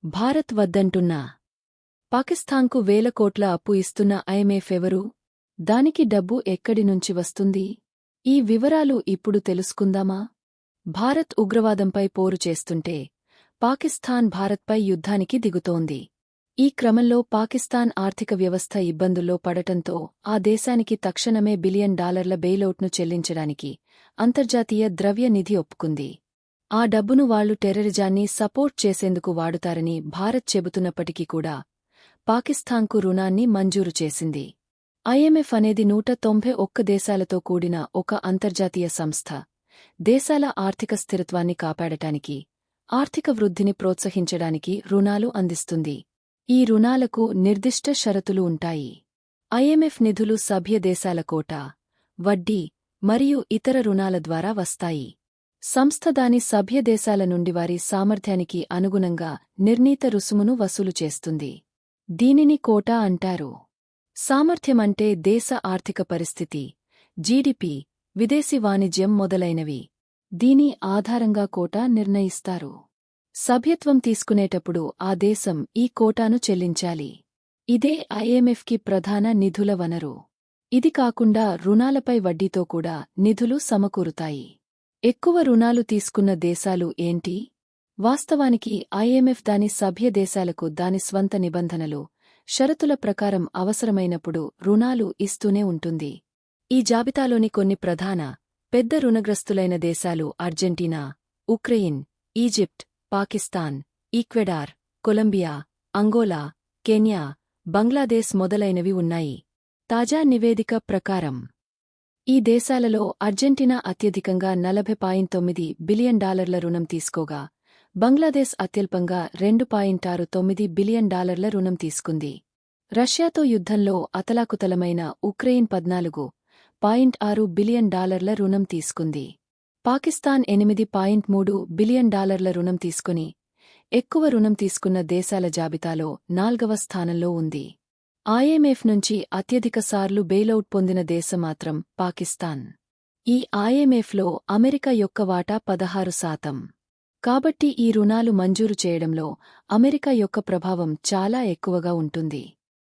భారత్ వద్దంటున్నా పాకిస్తాన్కు వేల కోట్ల అప్పు ఇస్తున్న ఐఎంఎఫ్ ఎవరు? దానికి డబ్బు ఎక్కడి నుంచి వస్తుంది? ఈ వివరాలు ఇప్పుడు తెలుసుకుందామా? భారత్ ఉగ్రవాదంపై పోరు చేస్తుంటే పాకిస్తాన్ భారత్పై యుద్ధానికి దిగుతోంది. ఈ క్రమంలో పాకిస్తాన్ ఆర్థిక వ్యవస్థ ఇబ్బందుల్లో పడటంతో ఆ దేశానికి తక్షణమే $1 బిలియన్ బెయిలౌట్ను చెల్లించడానికి అంతర్జాతీయ ద్రవ్య నిధి ఒప్పుకుంది. ఆ డబ్బును వాళ్లు టెర్రరిజాన్ని సపోర్ట్ చేసేందుకు వాడుతారని భారత్ చెబుతున్నప్పటికీ కూడా పాకిస్తాన్కు రుణాన్ని మంజూరు చేసింది. ఐఎంఎఫ్ అనేది 191 దేశాలతో కూడిన ఒక అంతర్జాతీయ సంస్థ. దేశాల ఆర్థిక స్థిరత్వాన్ని కాపాడటానికి, ఆర్థిక వృద్ధిని ప్రోత్సహించడానికి రుణాలు అందిస్తుంది. ఈ రుణాలకు నిర్దిష్ట షరతులు ఉంటాయి. ఐఎంఎఫ్ నిధులు సభ్య దేశాల కోటా, వడ్డీ మరియు ఇతర రుణాల ద్వారా వస్తాయి. సంస్థ దాని సభ్య దేశాల నుండి వారి సామర్థ్యానికి అనుగుణంగా నిర్ణీత రుసుమును వసూలు చేస్తుంది. దీనిని కోటా అంటారు. సామర్థ్యమంటే దేశ ఆర్థిక పరిస్థితి, జీడిపి, విదేశీ వాణిజ్యం మొదలైనవి. దీని ఆధారంగా కోటా నిర్ణయిస్తారు. సభ్యత్వం తీసుకునేటప్పుడు ఆ దేశం ఈ కోటాను చెల్లించాలి. ఇదే ఐఎంఎఫ్కి ప్రధాన నిధుల వనరు. ఇది కాకుండా రుణాలపై వడ్డీతో కూడా నిధులు సమకూరుతాయి. ఎక్కువ రుణాలు తీసుకున్న దేశాలు ఏంటి? వాస్తవానికి ఐఎంఎఫ్ దాని సభ్య దేశాలకు దాని స్వంత నిబంధనలు, షరతుల ప్రకారం అవసరమైనప్పుడు రుణాలు ఇస్తూనే ఉంటుంది. ఈ జాబితాలోని కొన్ని ప్రధాన, పెద్ద రుణగ్రస్తులైన దేశాలు Argentina, Ukraine, Egypt, Pakistan, Ecuador, Colombia, Angola, Kenya, Bangladesh మొదలైనవి ఉన్నాయి. తాజా నివేదిక ప్రకారం ఈ దేశాలలో అర్జెంటీనా అత్యధికంగా $40.9 బిలియన్ రుణం తీసుకోగా, బంగ్లాదేశ్ అత్యల్పంగా $2.69 బిలియన్ రుణం తీసుకుంది. రష్యాతో యుద్ధంలో అతలాకుతలమైన ఉక్రెయిన్ $14.6 బిలియన్ రుణం తీసుకుంది. పాకిస్తాన్ $8.3 బిలియన్ రుణం తీసుకుని ఎక్కువ రుణం తీసుకున్న దేశాల జాబితాలో 4వ స్థానంలో ఉంది. ఐఎంఎఫ్ నుంచి అత్యధిక సార్లు బెయిలౌట్ పొందిన దేశం మాత్రం పాకిస్తాన్. ఈ ఐఎంఎఫ్లో అమెరికా యొక్క వాటా 16%. కాబట్టి ఈ రుణాలు మంజూరు చేయడంలో అమెరికా యొక్క ప్రభావం చాలా ఎక్కువగా ఉంటుంది.